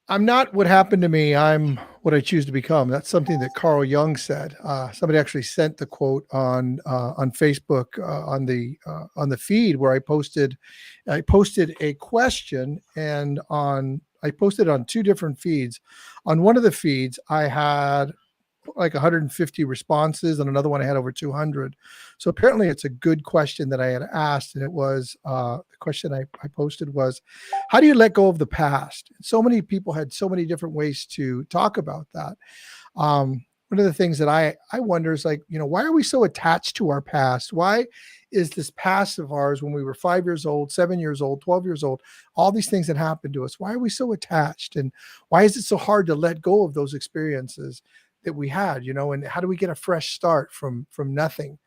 I'm not what happened to me. I'm what I choose to become. That's something that Carl Jung said. Somebody actually sent the quote on Facebook on the feed where I posted a question, and I posted on two different feeds. On one of the feeds, I had like 150 responses, and another one I had over 200. So apparently, it's a good question that I had asked, and it was the question I posted was, "How do you let go of the past?" So many people had so many different ways to talk about that. One of the things that I wonder is, like, why are we so attached to our past? Why is this past of ours, when we were 5 years old, 7 years old, 12 years old, all these things that happened to us? Why are we so attached, and why is it so hard to let go of those experiences that we had? And how do we get a fresh start from nothing?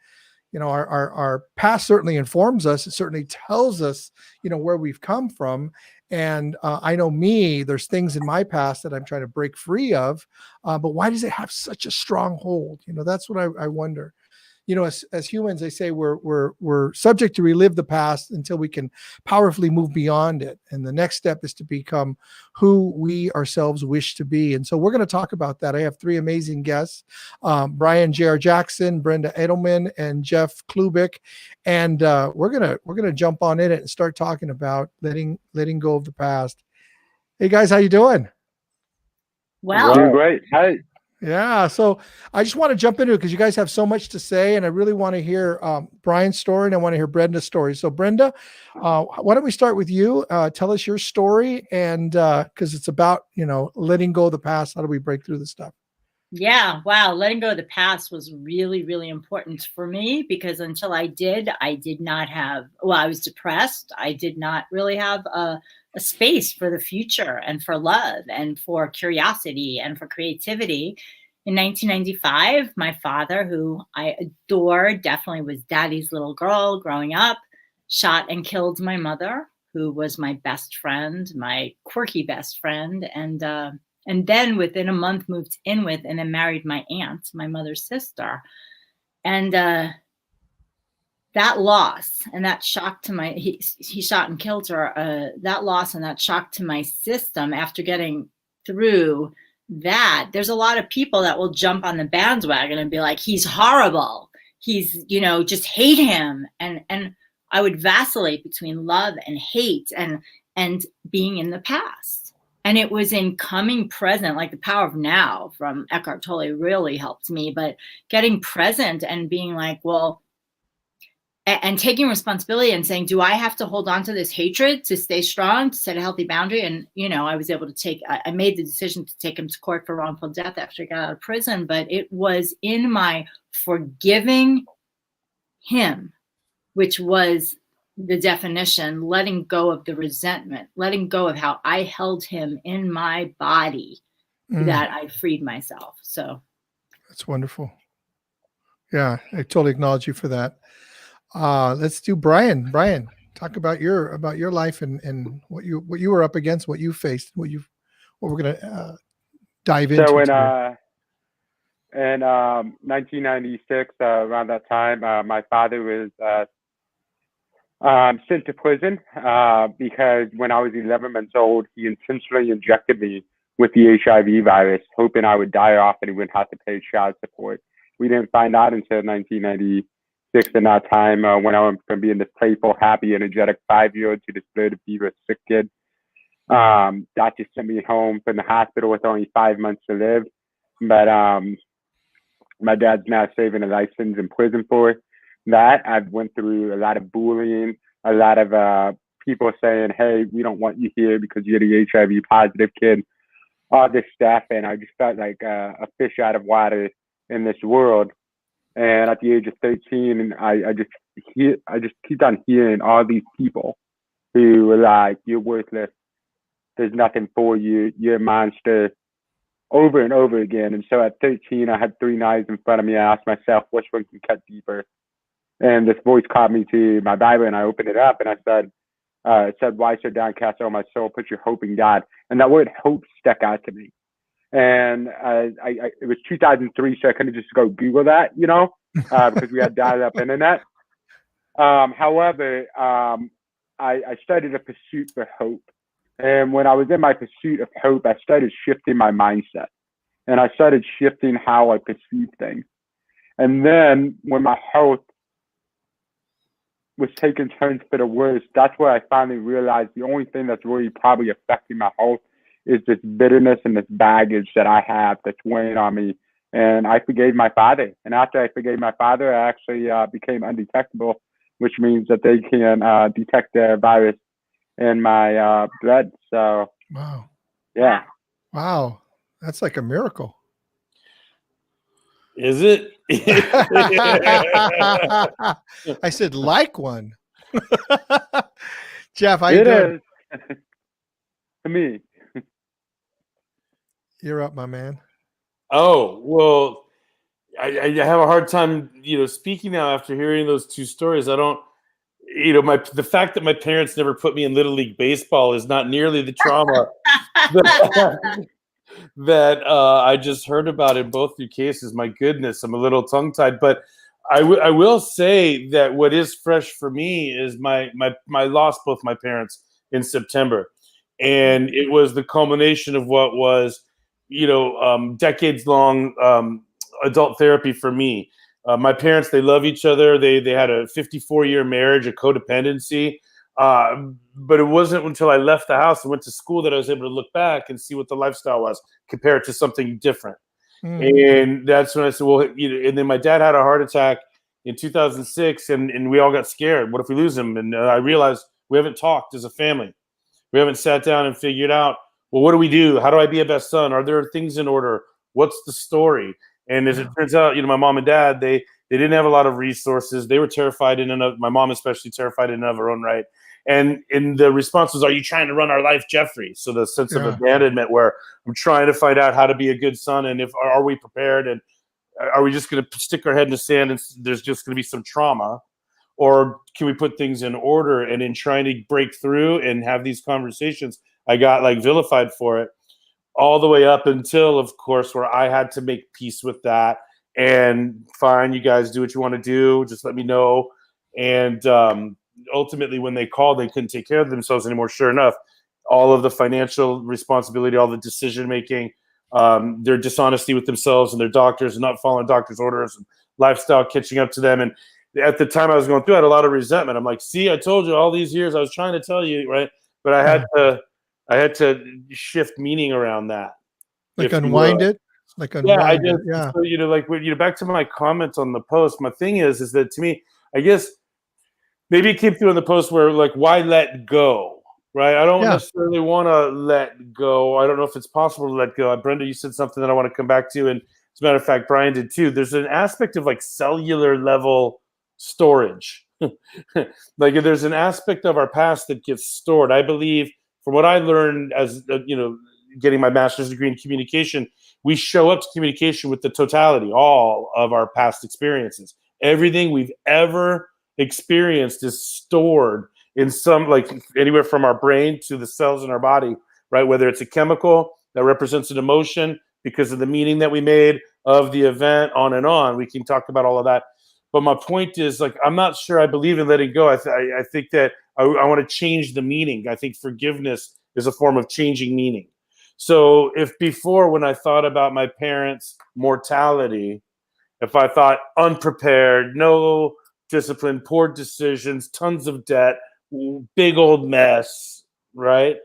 Our past certainly informs us. It certainly tells us, where we've come from. And I know there's things in my past that I'm trying to break free of. But why does it have such a strong hold? That's what I wonder. As humans, they say we're subject to relive the past until we can powerfully move beyond it. And the next step is to become who we ourselves wish to be. And so we're going to talk about that. I have three amazing guests, Brryan J.R. Jackson, Brenda Adelman, and Jeff Klubeck. And we're gonna jump on in it and start talking about letting go of the past. Hey guys, how you doing? Well, Doing great. Hey, Yeah, so I just want to jump into it because you guys have so much to say, and I really want to hear Brryan's story, and I want to hear Brenda's story. So, Brenda, why don't we start with you? Tell us your story, and because it's about letting go of the past. How do we break through the stuff? yeah, wow. Letting go of the past was really, really important for me because until I did not have, well, I was depressed. I did not really have a space for the future and for love and for curiosity and for creativity. In 1995, my father, who I adored, definitely was daddy's little girl growing up, shot and killed my mother, who was my best friend, my quirky best friend. And then within a month moved in with and then married my aunt, my mother's sister. And that loss and that shock to he shot and killed her, that loss and that shock to my system after getting through that, there's a lot of people that will jump on the bandwagon and be like, he's horrible. He's, just hate him. And I would vacillate between love and hate and being in the past. And it was in coming present, like The Power of Now from Eckhart Tolle really helped me, but getting present and being like, well, and taking responsibility and saying, do I have to hold on to this hatred to stay strong, to set a healthy boundary? And, I was able to I made the decision to take him to court for wrongful death after I got out of prison, but it was in my forgiving him, which was the definition, letting go of the resentment, letting go of how I held him in my body, that I freed myself. So That's wonderful. Yeah, I totally acknowledge you for that. Let's do Brryan. Brryan, talk about your life and what you were up against, what you faced, what we're gonna dive into so in today. 1996, around that time, my father was sent to prison because when I was 11 months old, he intentionally injected me with the HIV virus, hoping I would die off and he wouldn't have to pay child support. We didn't find out until 1996 in that time when I went from being this playful, happy, energetic 5-year-old to this bloated, feverish, sick kid. That just sent me home from the hospital with only 5 months to live. But my dad's now serving a license in prison for that. I've went through a lot of bullying, a lot of people saying, hey, we don't want you here because you're the HIV positive kid, all this stuff. And I just felt like a fish out of water in this world. And at the age of 13, I just keep on hearing all these people who were like, you're worthless. There's nothing for you. You're a monster, over and over again. And so at 13, I had 3 knives in front of me. I asked myself, which one can cut deeper? And this voice called me to my Bible, and I opened it up, and I said, it said, why so downcast, oh my soul, put your hope in God. And that word hope stuck out to me. And it was 2003, so I couldn't just go Google that, because we had dial-up internet. However, I started a pursuit for hope. And when I was in my pursuit of hope, I started shifting my mindset, and I started shifting how I perceive things. And then when my health was taking turns for the worse, that's where I finally realized the only thing that's really probably affecting my health is this bitterness and this baggage that I have that's weighing on me. And I forgave my father. And after I forgave my father, I actually became undetectable, which means that they can detect the virus in my blood. So, Wow. yeah. Wow. That's like a miracle. Is it? I said like one. Jeff, how you It doing? is to me. You're up, my man. Oh, well, I have a hard time, speaking now after hearing those two stories. I don't, the fact that my parents never put me in Little League baseball is not nearly the trauma that I just heard about in both your cases. My goodness, I'm a little tongue-tied, but I will say that what is fresh for me is my lost both my parents in September, and it was the culmination of what was, decades-long adult therapy for me. My parents, they love each other. They had a 54-year marriage, a codependency. But it wasn't until I left the house and went to school that I was able to look back and see what the lifestyle was compared to something different. And that's when I said, well, and then my dad had a heart attack in 2006, and we all got scared. What if we lose him? And I realized we haven't talked as a family. We haven't sat down and figured out, well, what do we do? How do I be a best son? Are there things in order? What's the story? And as it turns out, my mom and dad, they didn't have a lot of resources. They were terrified in and of, my mom especially terrified in and of her own right. And the response was, are you trying to run our life, Jeffrey? So the sense of abandonment where I'm trying to find out how to be a good son. And if are we prepared? And are we just going to stick our head in the sand and there's just going to be some trauma? Or can we put things in order? And in trying to break through and have these conversations, I got vilified for it, all the way up until, of course, where I had to make peace with that and fine, you guys do what you want to do. Just let me know. And ultimately, when they called, they couldn't take care of themselves anymore. Sure enough, all of the financial responsibility, all the decision making, their dishonesty with themselves and their doctors and not following doctors' orders and lifestyle catching up to them. And at the time I was going through, I had a lot of resentment. I'm like, see, I told you all these years, I was trying to tell you, right? But I had to shift meaning around that. Like unwind it. Like unwind it. Yeah. So, back to my comments on the post, my thing is that to me, I guess maybe it came through in the post where why let go, right? I don't necessarily want to let go. I don't know if it's possible to let go. Brenda, you said something that I want to come back to. And as a matter of fact, Brryan did too. There's an aspect of cellular level storage. There's an aspect of our past that gets stored. I believe, from what I learned as, getting my master's degree in communication, we show up to communication with the totality, all of our past experiences. Everything we've ever experienced is stored in some, anywhere from our brain to the cells in our body, right? Whether it's a chemical that represents an emotion because of the meaning that we made of the event, on and on. We can talk about all of that. But my point is, I'm not sure I believe in letting go. I think that I want to change the meaning. I think forgiveness is a form of changing meaning. So if before, when I thought about my parents' mortality, if I thought unprepared, no discipline, poor decisions, tons of debt, big old mess, right?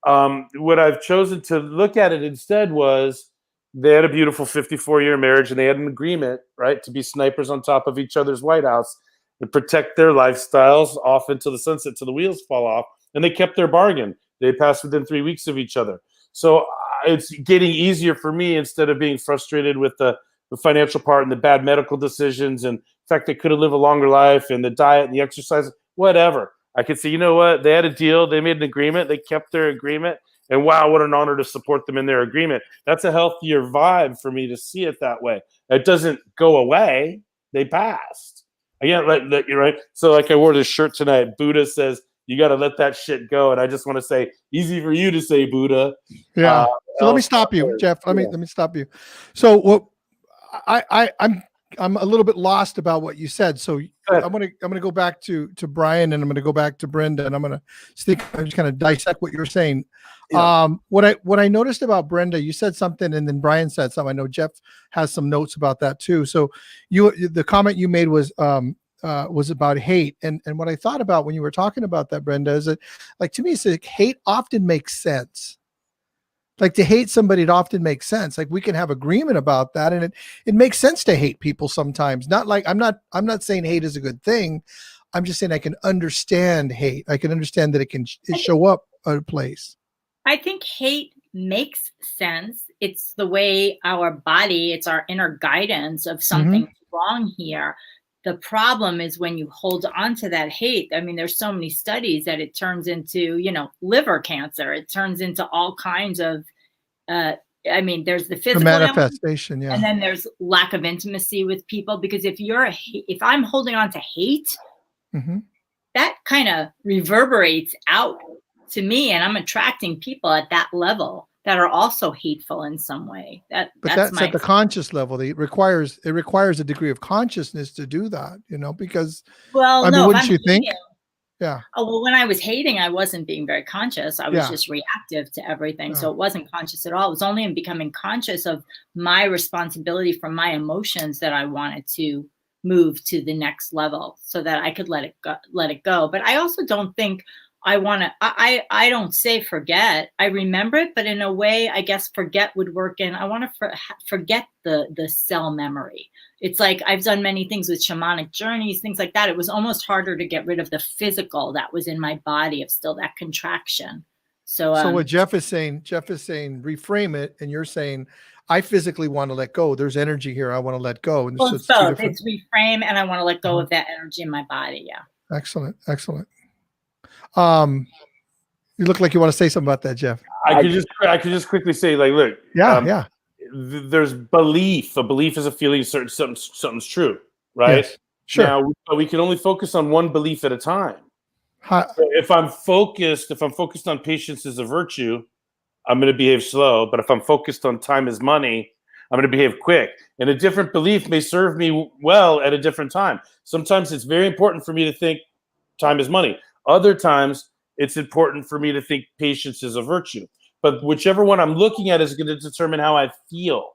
What I've chosen to look at it instead was they had a beautiful 54-year marriage and they had an agreement, right, to be snipers on top of each other's White House and protect their lifestyles off into the sunset till the wheels fall off. And they kept their bargain. They passed within 3 weeks of each other. So it's getting easier for me, instead of being frustrated with the financial part and the bad medical decisions and the fact they could have lived a longer life and the diet and the exercise, whatever. I could say, you know what? They had a deal. They made an agreement. They kept their agreement. And wow, what an honor to support them in their agreement. That's a healthier vibe for me to see it that way. It doesn't go away. They passed. I can't let you, right? So I wore this shirt tonight. Buddha says, you got to let that shit go. And I just want to say, easy for you to say, Buddha. Yeah. So let me stop you, Jeff. Let me stop you. So what I'm I'm a little bit lost about what you said. So I'm gonna go back to Brryan, and I'm gonna go back to Brenda, and I'm just kind of dissect what you're saying. Yeah. What I noticed about Brenda, you said something, and then Brryan said something. I know Jeff has some notes about that too. So the comment you made was about hate, and what I thought about when you were talking about that, Brenda, is that, like, to me, it's like hate often makes sense. Like, to hate somebody, it often makes sense. Like, we can have agreement about that, and it makes sense to hate people sometimes. Not like I'm not saying hate is a good thing. I'm just saying I can understand hate. I can understand that it can show up at a place. I think hate makes sense. It's the way our body, it's our inner guidance of something wrong here. The problem is when you hold on to that hate. I mean, there's so many studies that it turns into, liver cancer. It turns into all kinds of, there's the physical manifestation, and then there's lack of intimacy with people. Because if I'm holding on to hate, that kind of reverberates out to me, and I'm attracting people at that level that are also hateful in some way. But that's at the conscious level. It requires a degree of consciousness to do that, because wouldn't you think? Yeah. Oh, well, when I was hating, I wasn't being very conscious. I was just reactive to everything. So it wasn't conscious at all. It was only in becoming conscious of my responsibility for my emotions that I wanted to move to the next level so that I could let it go. But I also don't think I don't say forget. I remember it, but in a way, I guess forget would work in. I want to forget the cell memory. It's like I've done many things with shamanic journeys, things like that. It was almost harder to get rid of the physical that was in my body of still that contraction. So what Jeff is saying, reframe it, and you're saying, I physically want to let go. There's energy here I want to let go. And well, it's both. It's reframe, and I want to let go of that energy in my body. Yeah. Excellent. You look like you want to say something about that, Jeff. I could just quickly say, like, look, there's belief. A belief is a feeling something's true, right? Yes, sure. Now, we can only focus on one belief at a time. If I'm focused on patience is a virtue, I'm going to behave slow. But if I'm focused on time is money, I'm going to behave quick. And a different belief may serve me well at a different time. Sometimes it's very important for me to think time is money. Other times, it's important for me to think patience is a virtue. But whichever one I'm looking at is going to determine how I feel.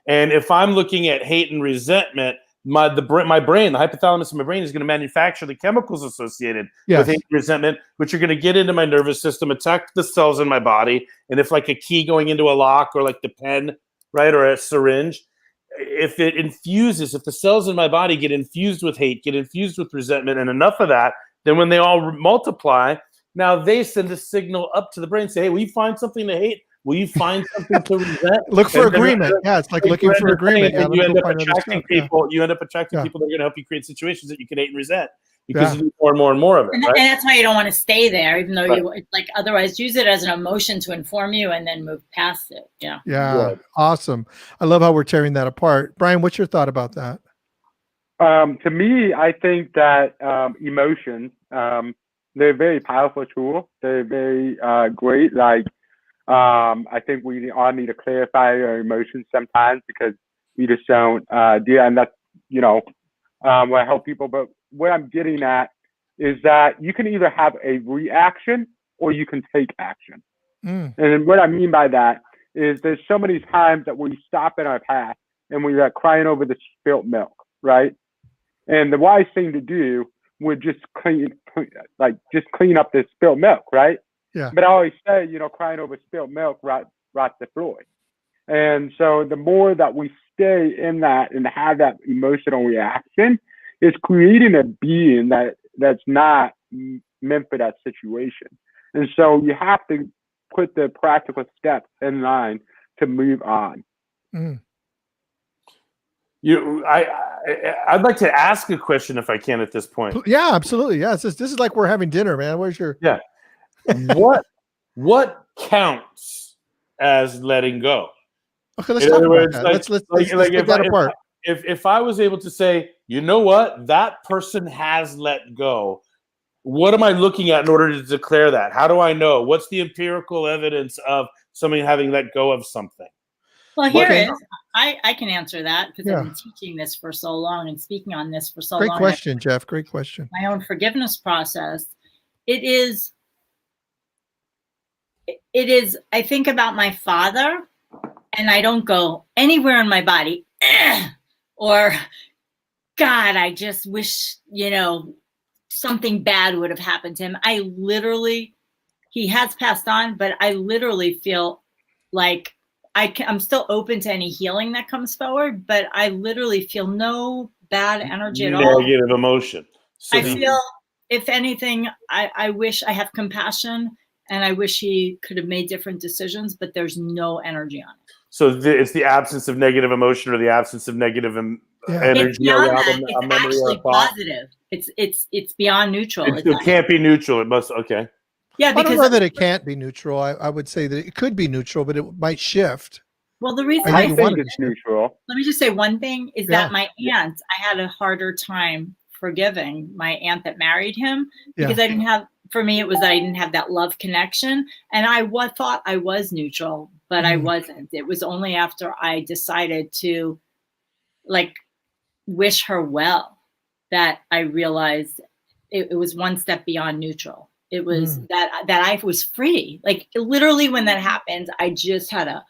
And if I'm looking at hate and resentment, my brain, the hypothalamus in my brain, is going to manufacture the chemicals associated with hate and resentment, which are going to get into my nervous system, attack the cells in my body. And if like a key going into a lock, or like the pen, right, or a syringe, if the cells in my body get infused with hate, get infused with resentment, and enough of that, then when they all multiply, now they send a signal up to the brain, say, hey, will you find something to hate? Will you find something to resent? Look for agreement. It's like looking for agreement. And you end up attracting people. You end up attracting people that are going to help you create situations that you can hate and resent, because you do more and more of it. And that's why you don't want to stay there, even though you like. Otherwise, use it as an emotion to inform you, and then move past it. Yeah. Awesome. I love how we're tearing that apart. Brryan, what's your thought about that? To me, I think that emotions, they're a very powerful tool. They're very great. Like, I think we all need to clarify our emotions sometimes, because we just don't do, and that's, what I help people. But what I'm getting at is that you can either have a reaction or you can take action. And what I mean by that is there's so many times that we stop in our path and we're crying over the spilt milk, right? And the wise thing to do would just clean up this spilled milk, right? Yeah. But I always say, crying over spilled milk rots the fluid. And so the more that we stay in that and have that emotional reaction, it's creating a being that's not meant for that situation. And so you have to put the practical steps in line to move on. I'd like to ask a question if I can at this point. Yeah, absolutely. Yeah, this is like we're having dinner, man. Where's your? Yeah. What counts as letting go? Okay, let's talk about that. Let's take that apart. If I was able to say, you know what, that person has let go, what am I looking at in order to declare that? How do I know? What's the empirical evidence of somebody having let go of something? Well, here it is. I can answer that because Yeah. I've been teaching this for so long and speaking on this for so Great long. question, Jeff. Great question. My own forgiveness process. It is, I think about my father and I don't go anywhere in my body or God, I just wish, something bad would have happened to him. He has passed on, but I literally feel like I'm still open to any healing that comes forward, but I literally feel no bad energy at all. Negative emotion. So I feel, if anything, I wish I have compassion and I wish he could have made different decisions, but there's no energy on it. So it's the absence of negative emotion or the absence of negative energy It's beyond around that. a It's memory or a actually thought. positive. It's beyond neutral. It can't be neutral. It must. Okay. Yeah, I don't because know that it can't be neutral. I would say that it could be neutral, but it might shift. well, the reason I I you think want it's neutral. let me just say one thing is Yeah. that my aunt, I had a harder time forgiving my aunt that married him because I didn't have, for me, it was that I didn't have that love connection. And I thought I was neutral, but I wasn't. It was only after I decided to wish her well that I realized it was one step beyond neutral. It was that I was free. Like literally when that happened, I just had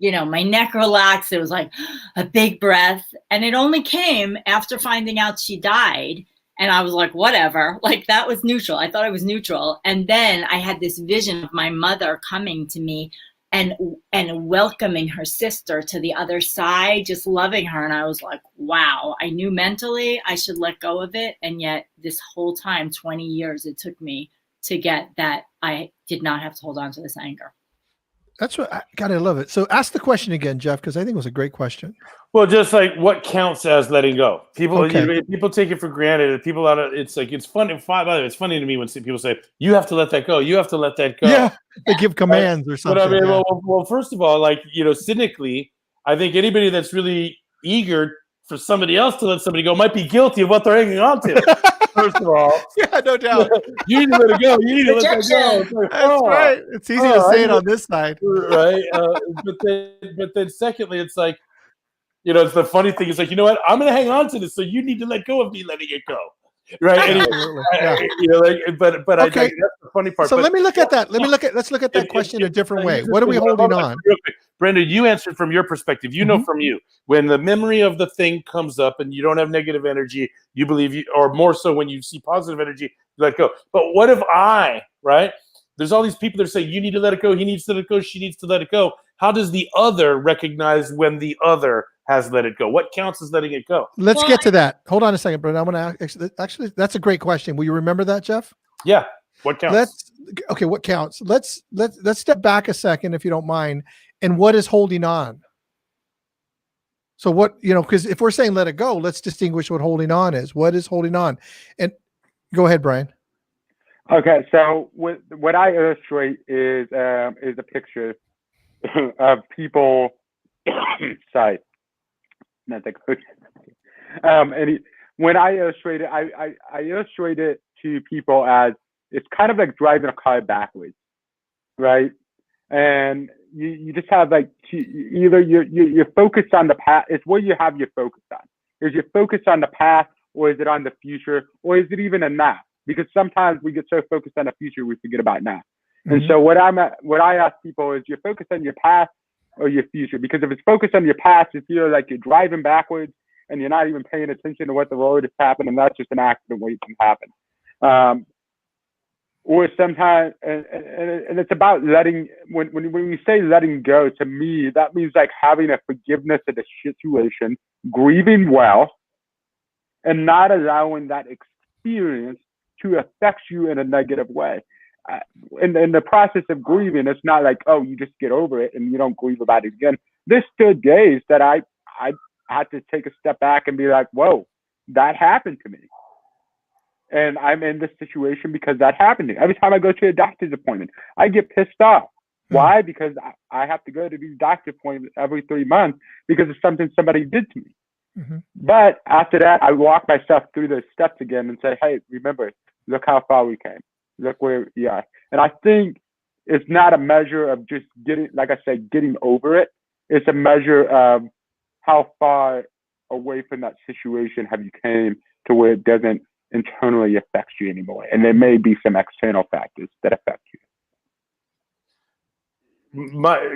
my neck relaxed. It was like a big breath. And it only came after finding out she died. And I was like, whatever, like that was neutral. I thought I was neutral. And then I had this vision of my mother coming to me and welcoming her sister to the other side, just loving her. And I was like, wow, I knew mentally I should let go of it. And yet this whole time, 20 years, it took me to get that I did not have to hold on to this anger. That's what I love it. So ask the question again, Jeff, because I think it was a great question. Well, just like what counts as letting go. People, Okay. People take it for granted. People it's like it's funny. By the way, it's funny to me when people say you have to let that go. You have to let that go. Yeah, they give commands or something. But I mean, yeah. well, first of all, cynically, I think anybody that's really eager for somebody else to let somebody go might be guilty of what they're hanging on to. First of all, Yeah, no doubt. you need to let it go. You need to let that go. It's like, That's right. It's easy to say it on this side. right? But then secondly, it's like, it's the funny thing is like, you know what? I'm going to hang on to this, so you need to let go of me letting it go, right? Anyway, but Okay. that's the funny part. So but, let me look at that. Let's look at that question a different way. What are we holding on? Real quick. Brenda, you answered from your perspective. You know from you. When the memory of the thing comes up and you don't have negative energy, you believe or more so when you see positive energy, you let go. But what if right? There's all these people that are saying, you need to let it go, he needs to let it go, she needs to let it go. How does the other recognize when the other has let it go? What counts as letting it go? Let's get to that. Hold on a second, Brenda. I'm going to actually, that's a great question. Will you remember that, Jeff? Yeah. What counts? What counts? Let's step back a second, if you don't mind. And what is holding on? So what, because if we're saying let it go, let's distinguish what holding on is. What is holding on? And go ahead, Bryan. Okay, so what I illustrate is a picture of people. Sorry, not that good. When I illustrate it, I illustrate it to people as it's kind of like driving a car backwards, right? And you just have like either you're focused on the past. It's what you have your focus on. Is your focus on the past, or is it on the future, or is it even a now? Because sometimes we get so focused on the future we forget about now. And so what I ask people is, you're focused on your past or your future? Because if it's focused on your past, you feel like you're driving backwards and you're not even paying attention to what the road is happening, and that's just an accident waiting to happen. Or sometimes, and it's about letting, when we say letting go, to me, that means like having a forgiveness of the situation, grieving well, and not allowing that experience to affect you in a negative way. In the process of grieving, it's not like, oh, you just get over it and you don't grieve about it again. There's still days that I had to take a step back and be like, whoa, that happened to me. And I'm in this situation because that happened to me. Every time I go to a doctor's appointment, I get pissed off. Why? Because I have to go to these doctor appointments every 3 months because of something somebody did to me. But after that, I walk myself through those steps again and say, hey, remember, look how far we came. Look where we are. And I think it's not a measure of just getting, like I said, getting over it. It's a measure of how far away from that situation have you came to where it doesn't internally affect you anymore? And there may be some external factors that affect you.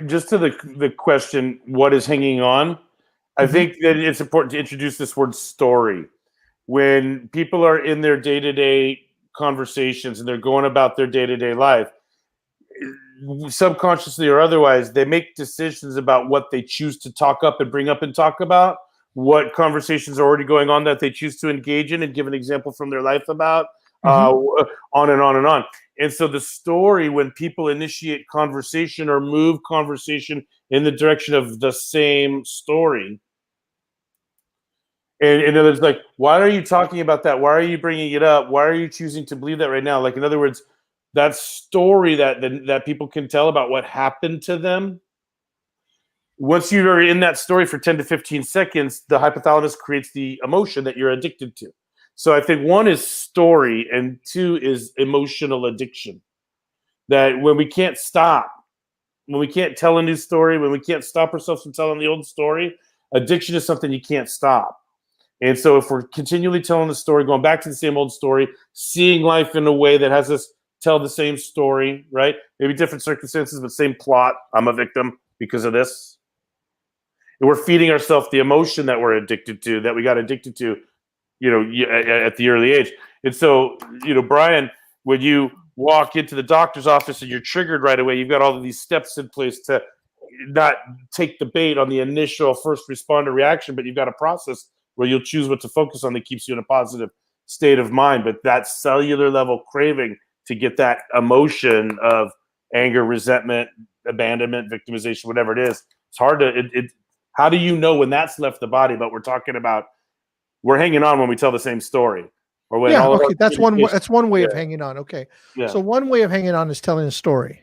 Just to the question, what is hanging on? I think that it's important to introduce this word story. When people are in their day-to-day conversations and they're going about their day-to-day life, subconsciously or otherwise, they make decisions about what they choose to talk up and bring up and talk about, what conversations are already going on that they choose to engage in and give an example from their life about, on and on and on. And so the story, when people initiate conversation or move conversation in the direction of the same story, and in other words, like, why are you talking about that? Why are you bringing it up? Why are you choosing to believe that right now? Like, in other words, that story that people can tell about what happened to them, once you are in that story for 10 to 15 seconds, the hypothalamus creates the emotion that you're addicted to. So I think one is story, and two is emotional addiction. That when we can't stop, when we can't tell a new story, when we can't stop ourselves from telling the old story, addiction is something you can't stop. And so if we're continually telling the story, going back to the same old story, seeing life in a way that has us tell the same story, right? Maybe different circumstances, but same plot. I'm a victim because of this. And we're feeding ourselves the emotion that we're addicted to, that we got addicted to, at the early age. And so, Brryan, when you walk into the doctor's office and you're triggered right away, you've got all of these steps in place to not take the bait on the initial first responder reaction, but you've got a process where you'll choose what to focus on that keeps you in a positive state of mind. But that cellular level craving to get that emotion of anger, resentment, abandonment, victimization, whatever it is, it's hard to, how do you know when that's left the body? But we're talking about, we're hanging on when we tell the same story. Or when that's one way of hanging on. Okay. Yeah. So one way of hanging on is telling a story.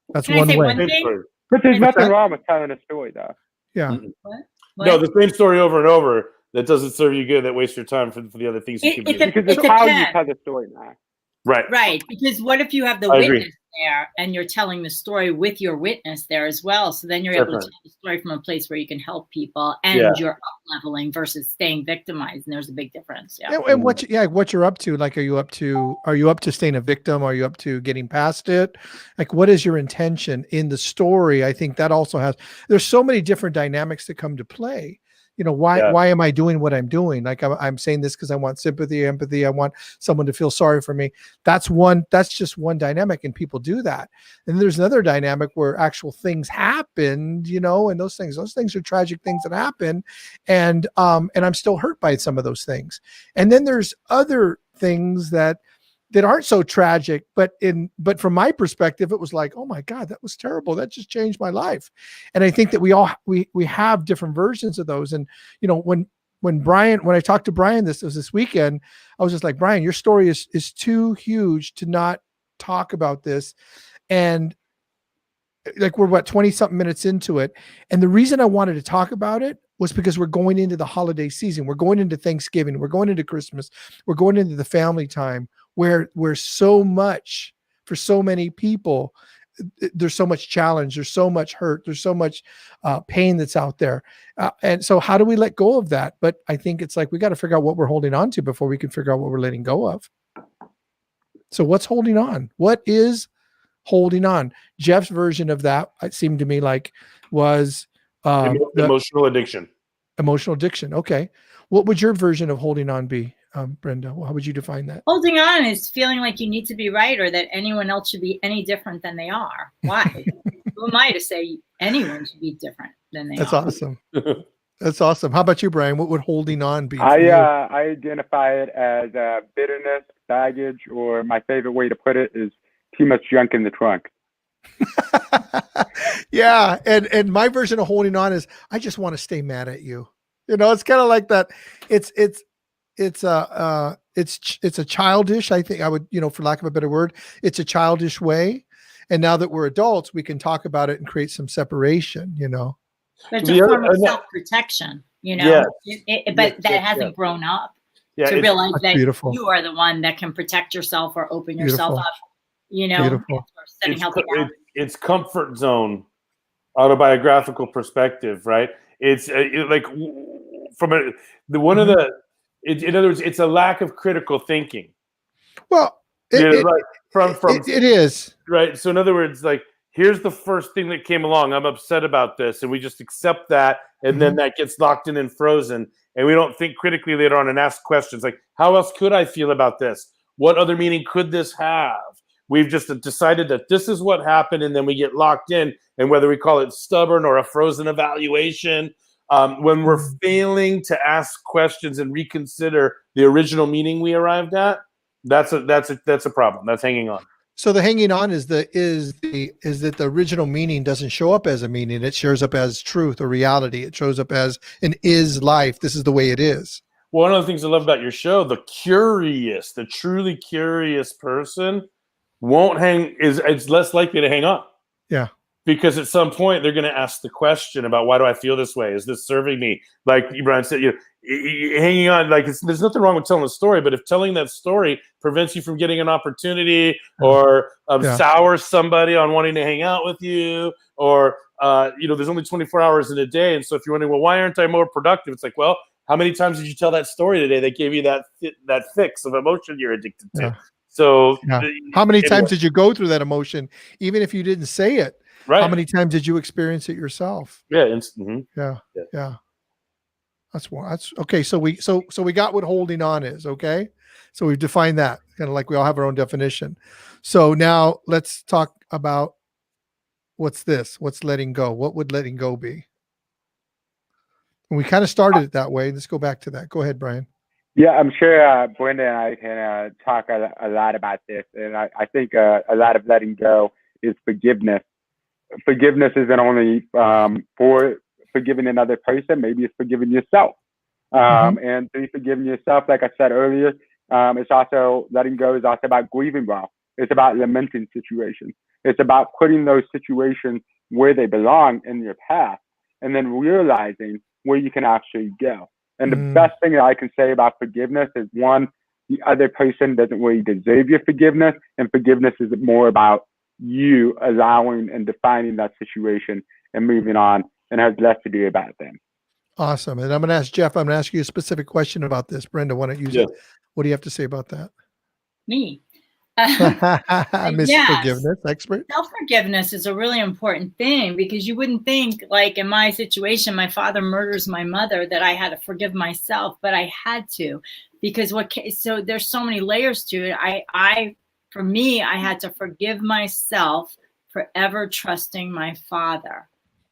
That's Can one I say way. One thing? But there's nothing wrong with telling a story, though. Yeah. What? No, the same story over and over, that doesn't serve you good, that wastes your time for the other things you can do. Because it's how you tell the story now. Right. Because what if you have the witness there and you're telling the story with your witness there as well? So then you're able to tell the story from a place where you can help people and you're up leveling versus staying victimized. And there's a big difference. Yeah. And what you're up to, like, are you up to staying a victim? Are you up to getting past it? Like, what is your intention in the story? I think that also there's so many different dynamics that come to play. Why am I doing what I'm doing? Like, I'm saying this because I want sympathy, empathy. I want someone to feel sorry for me. That's just one dynamic, and people do that. And there's another dynamic where actual things happened, and those things are tragic things that happen. And I'm still hurt by some of those things. And then there's other things that aren't so tragic, but from my perspective, it was like, oh my God, that was terrible. That just changed my life. And I think that we have different versions of those. And, when I talked to Brryan, this weekend, I was just like, Brryan, your story is too huge to not talk about this. And like, we're 20 something minutes into it. And the reason I wanted to talk about it was because we're going into the holiday season. We're going into Thanksgiving. We're going into Christmas. We're going into the family time where so much, for so many people, there's so much challenge, there's so much hurt, there's so much pain that's out there. And so how do we let go of that? But I think it's like, we got to figure out what we're holding on to before we can figure out what we're letting go of. So what's holding on? What is holding on? Jeff's version of that, it seemed to me like, was emotional addiction. Emotional addiction. Okay. What would your version of holding on be, Brenda? How would you define that? Holding on is feeling like you need to be right, or that anyone else should be any different than they are. Why? Who am I to say anyone should be different than they are? That's awesome. That's awesome. How about you, Brryan? What would holding on be? I identify it as bitterness, baggage, or my favorite way to put it is too much junk in the trunk. Yeah. And my version of holding on is, I just want to stay mad at you. It's kind of like that. It's a childish, I think I would, for lack of a better word, it's a childish way. And now that we're adults, we can talk about it and create some separation, But it's a form of self-protection, but that hasn't grown up to realize that you are the one that can protect yourself or open yourself up, or setting healthy boundaries. It's comfort zone, autobiographical perspective, right? It's like from one of the, in other words, it's a lack of critical thinking. Well, it is. Right. So in other words, like, here's the first thing that came along. I'm upset about this. And we just accept that. And then that gets locked in and frozen. And we don't think critically later on and ask questions like, how else could I feel about this? What other meaning could this have? We've just decided that this is what happened. And then we get locked in. And whether we call it stubborn or a frozen evaluation, when we're failing to ask questions and reconsider the original meaning we arrived at, that's a problem. That's hanging on. So the hanging on is that the original meaning doesn't show up as a meaning. It shows up as truth or reality. It shows up as an is life. This is the way it is. One of the things I love about your show, the truly curious person is less likely to hang on. Yeah. Because at some point they're going to ask the question about, why do I feel this way? Is this serving me? Like Brryan said, hanging on, like there's nothing wrong with telling a story, but if telling that story prevents you from getting an opportunity or sours somebody on wanting to hang out with you, or there's only 24 hours in a day, and so if you're wondering, well, why aren't I more productive? It's like, well, how many times did you tell that story today that gave you that fix of emotion you're addicted to? Yeah. So how many times did you go through that emotion, even if you didn't say it? Right. How many times did you experience it yourself? Yeah. Yeah. That's okay. So we got what holding on is. Okay. So we've defined that, kind of like we all have our own definition. So now let's talk about what's letting go. What would letting go be? And we kind of started it that way. Let's go back to that. Go ahead, Brryan. Yeah, I'm sure Brenda and I can talk a lot about this. And I think a lot of letting go is forgiveness. Forgiveness isn't only for forgiving another person. Maybe it's forgiving yourself. And through forgiving yourself, like I said earlier, it's also letting go is also about grieving well. It's about lamenting situations. It's about putting those situations where they belong in your past and then realizing where you can actually go. And the best thing that I can say about forgiveness is, one, the other person doesn't really deserve your forgiveness, and forgiveness is more about you allowing and defining that situation and moving on, and has less to do about them. Awesome. And I'm going to ask Jeff, I'm going to ask you a specific question about this. Brenda, why don't you use it? What do you have to say about that? Me. Forgiveness expert. Self-forgiveness is a really important thing, because you wouldn't think, like in my situation, my father murders my mother, that I had to forgive myself, but I had to, because so there's so many layers to it. For me, I had to forgive myself for ever trusting my father.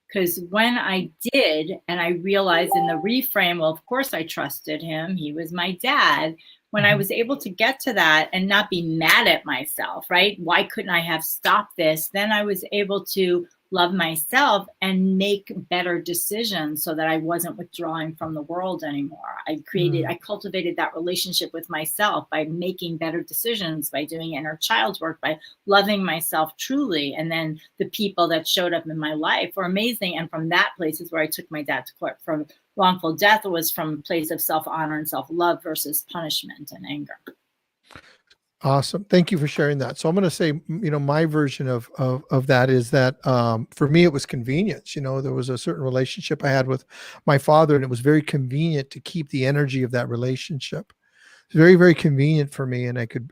Because when I did, and I realized in the reframe, well, of course I trusted him. He was my dad. When I was able to get to that and not be mad at myself, right? Why couldn't I have stopped this? Then I was able to love myself and make better decisions so that I wasn't withdrawing from the world anymore. I cultivated that relationship with myself by making better decisions, by doing inner child work, by loving myself truly. And then the people that showed up in my life were amazing. And from that place is where I took my dad to court. From wrongful death was from a place of self-honor and self-love versus punishment and anger. Awesome. Thank you for sharing that. So I'm going to say, my version of that is that for me, it was convenience. There was a certain relationship I had with my father, and it was very convenient to keep the energy of that relationship. It's very, very convenient for me. And I could,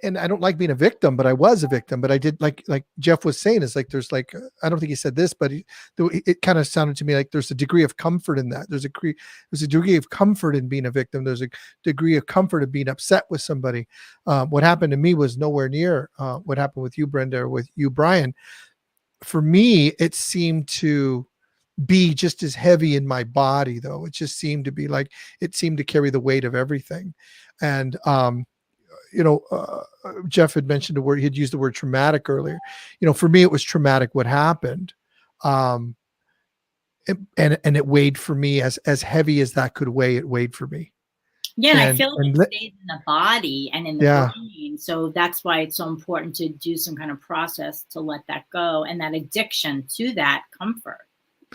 and I don't like being a victim, but I was a victim. But I did, like Jeff was saying, is like, there's like, I don't think he said this, but it kind of sounded to me like there's a degree of comfort in that. There's a degree of comfort in being a victim. There's a degree of comfort of being upset with somebody. What happened to me was nowhere near what happened with you, Brenda, or with you, Brryan. For me, it seemed to be just as heavy in my body, though. It just seemed to be like, it seemed to carry the weight of everything. And, Jeff had mentioned he'd used the word traumatic earlier. For me, it was traumatic what happened. And it weighed for me as heavy as that could weigh. It weighed for me. Yeah, and I feel like it stays in the body and in the brain. So that's why it's so important to do some kind of process to let that go, and that addiction to that comfort.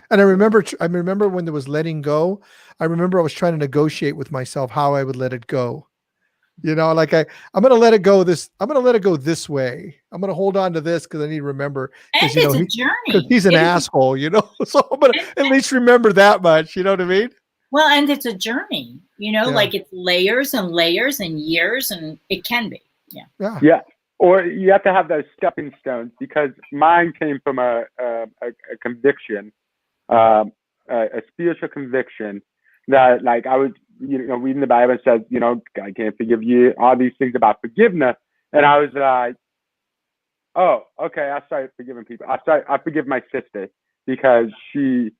And I remember when there was letting go, I remember I was trying to negotiate with myself how I would let it go. You know, like I'm going to let it go I'm going to let it go this way. I'm going to hold on to this because I need to remember. And You know, it's a journey. Because he's an asshole, you know. So I'm going to at least remember that much. You know what I mean? Well, and it's a journey, you know, Yeah. like it's layers and layers and years, and it can be. Yeah. Yeah. Yeah. Or you have to have those stepping stones, because mine came from a conviction, a spiritual conviction that, like, I was, reading the Bible, and says, I can't forgive you, all these things about forgiveness. And I was like, oh, okay, I started forgiving people. I forgive my sister because she,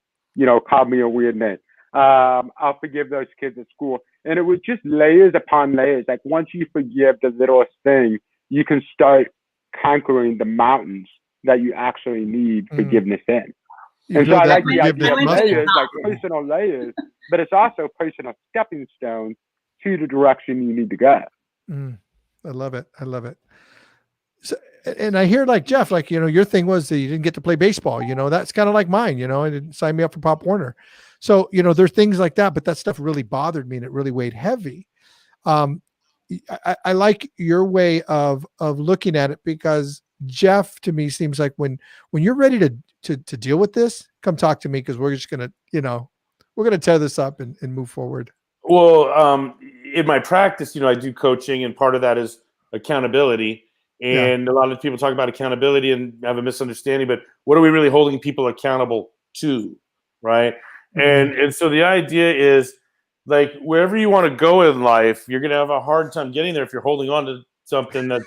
called me a weird name. I'll forgive those kids at school. And it was just layers upon layers. Like, once you forgive the littlest thing, you can start conquering the mountains that you actually need forgiveness in. And so I like the idea of layers, like personal layers, but it's also personal stepping stones to the direction you need to go. I love it. I love it. So, and I hear, like, Jeff, like, your thing was that you didn't get to play baseball. That's kind of like mine. I didn't sign me up for Pop Warner. So, there's things like that, but that stuff really bothered me and it really weighed heavy. I like your way of looking at it, because Jeff, to me, seems like when you're ready to deal with this, come talk to me, because we're just gonna, we're gonna tear this up and move forward. Well, in my practice, I do coaching, and part of that is accountability. And a lot of people talk about accountability and have a misunderstanding, but what are we really holding people accountable to, right? And so the idea is, like, wherever you want to go in life, you're going to have a hard time getting there if you're holding on to something that,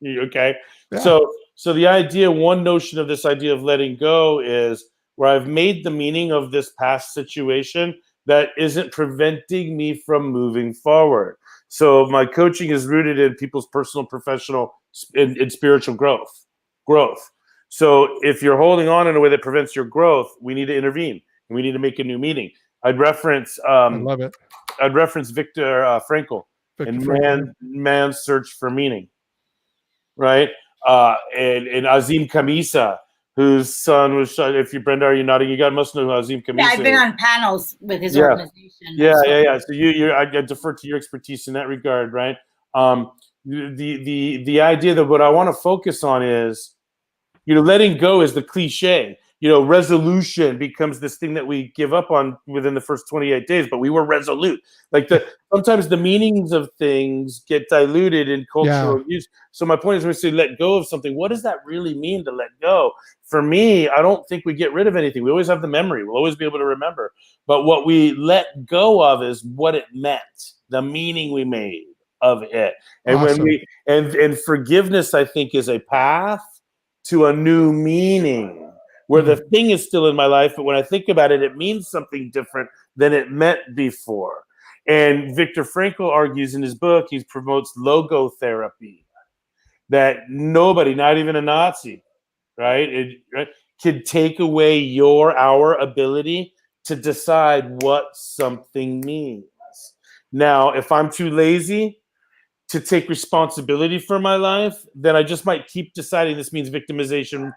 okay. Yeah. So the idea, one notion of this idea of letting go is where I've made the meaning of this past situation that isn't preventing me from moving forward. So my coaching is rooted in people's personal, professional, and spiritual growth. So if you're holding on in a way that prevents your growth, we need to intervene and we need to make a new meaning. I'd reference I love it. I'd reference Viktor Frankl and Man's Search for Meaning, right? And Azim Khamisa, whose son was shot. If you, Brenda, are you nodding? You must know who Azim Khamisa. Yeah, I've been on panels with his organization. Yeah. So I defer to your expertise in that regard, right? The idea that what I want to focus on is, letting go is the cliche. Resolution becomes this thing that we give up on within the first 28 days, but we were resolute. Like, sometimes the meanings of things get diluted in cultural use. So my point is, when we say let go of something, what does that really mean to let go? For me, I don't think we get rid of anything. We always have the memory. We'll always be able to remember. But what we let go of is what it meant, the meaning we made of it. And awesome. When and forgiveness, I think, is a path to a new meaning, where the thing is still in my life, but when I think about it, it means something different than it meant before. And Viktor Frankl argues in his book, he promotes logotherapy, that nobody, not even a Nazi, right, could take away our ability to decide what something means. Now, if I'm too lazy to take responsibility for my life, then I just might keep deciding this means victimization.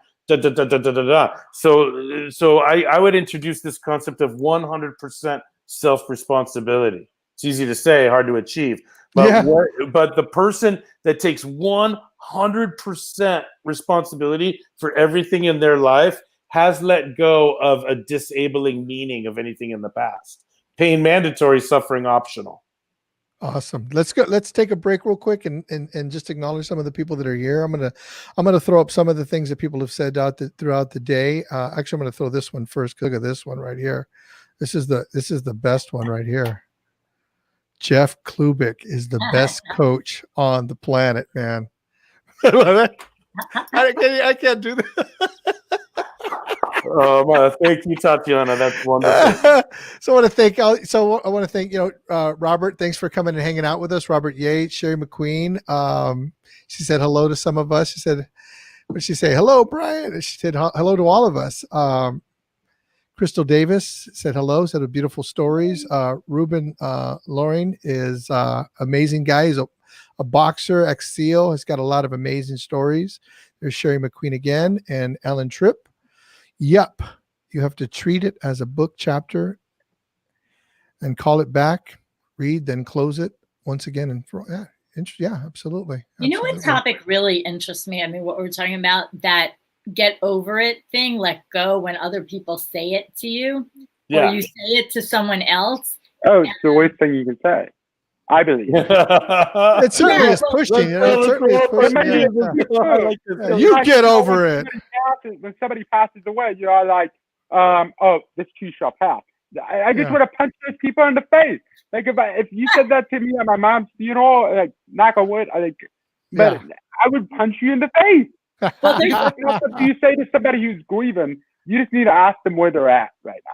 So I would introduce this concept of 100% self-responsibility. It's easy to say, hard to achieve. But but the person that takes 100% responsibility for everything in their life has let go of a disabling meaning of anything in the past. Pain mandatory, suffering optional. Awesome. Let's go. Let's take a break real quick and just acknowledge some of the people that are here. I'm gonna throw up some of the things that people have said throughout the day. Actually, I'm gonna throw this one first. Look at this one right here. This is the best one right here. Jeff Klubeck is the best coach on the planet, man. I love it. I can't do that. Oh, thank you, Tatiana. That's wonderful. So I want to thank Robert. Thanks for coming and hanging out with us. Robert Yates, Sherry McQueen. She said hello to some of us. She said, what did she say? Hello, Bryan. She said hello to all of us. Crystal Davis said hello. Said beautiful stories. Ruben Loring is amazing guy. He's a boxer, ex-SEAL. Has got a lot of amazing stories. There's Sherry McQueen again and Ellen Tripp. Yep, you have to treat it as a book chapter and call it back, read, then close it once again. And absolutely. You know what topic really interests me? I mean, what we're talking about, that get over it thing, let go when other people say it to you, or you say it to someone else. Oh, it's the worst thing you can say, I believe. It certainly is pushing. It certainly is pushing. You get over it. When somebody passes away, you're like, oh, this too shall pass. I just want to punch those people in the face. Like if you said that to me at my mom's funeral, like knock on wood, I would punch you in the face. Well, what do you say to somebody who's grieving? You just need to ask them where they're at right now.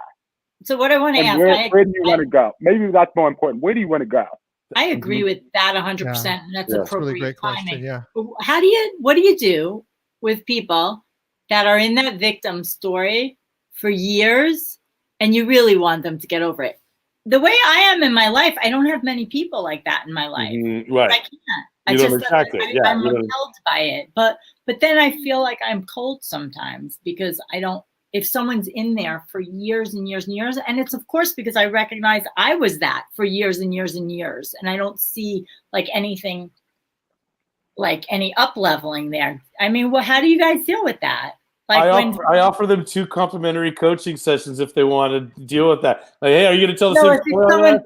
So what I want to ask, where do you want to go? Maybe that's more important. Where do you want to go? I agree with that 100%. And that's appropriate. That's a really great question. Yeah. What do you do with people that are in that victim story for years and you really want them to get over it? The way I am in my life, I don't have many people like that in my life. Right. I can't. I'm repelled by it. But then I feel like I'm cold sometimes because if someone's in there for years and years and years, and it's of course because I recognize I was that for years and years and years, and I don't see like anything, like any up leveling there. I mean, well, how do you guys deal with that? Like I offer them 2 complimentary coaching sessions if they want to deal with that. Like, hey, are you going to tell the same story?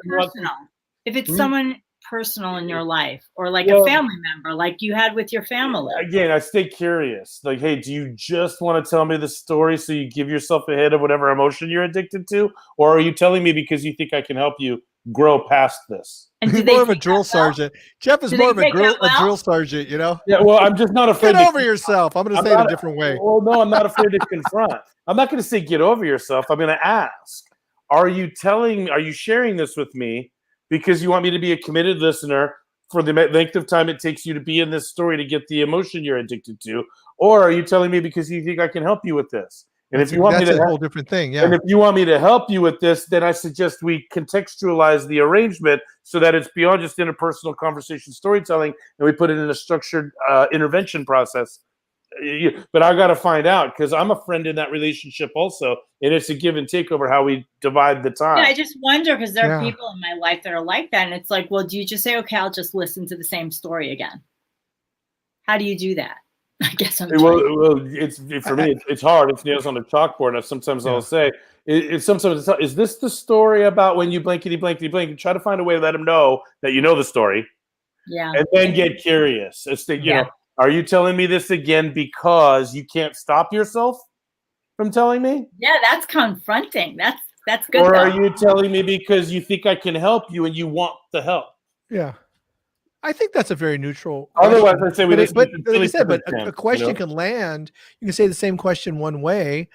If it's someone personal in your life, or like a family member, like you had with your family. Again, I stay curious. Like, hey, do you just want to tell me the story so you give yourself a hit of whatever emotion you're addicted to, or are you telling me because you think I can help you grow past this? And he's more of a drill sergeant. Jeff is more of a drill sergeant, you know? Yeah, well, I'm just not afraid. Get over yourself. I'm going to say it a different way. Well, no, I'm not afraid to confront. I'm not going to say get over yourself. I'm going to ask, are you sharing this with me because you want me to be a committed listener for the length of time it takes you to be in this story to get the emotion you're addicted to? Or are you telling me because you think I can help you with this? And if you want me to, that's a whole different thing. Yeah. And if you want me to help you with this, then I suggest we contextualize the arrangement so that it's beyond just interpersonal conversation storytelling, and we put it in a structured intervention process. But I got to find out, because I'm a friend in that relationship also, and it's a give and take over how we divide the time. Yeah, I just wonder, because there are people in my life that are like that, and it's like, well, do you just say, okay, I'll just listen to the same story again? How do you do that? I guess I'm for me, it's hard. It's nails on the chalkboard. Sometimes I'll say, is this the story about when you blankety blankety blank? Try to find a way to let them know that you know the story. Yeah. And then get curious. It's you know, are you telling me this again because you can't stop yourself from telling me? Yeah, that's confronting. That's good. Or are you telling me because you think I can help you and you want the help? Yeah. I think that's a very neutral. Otherwise, I say a question can land. You can say the same question one way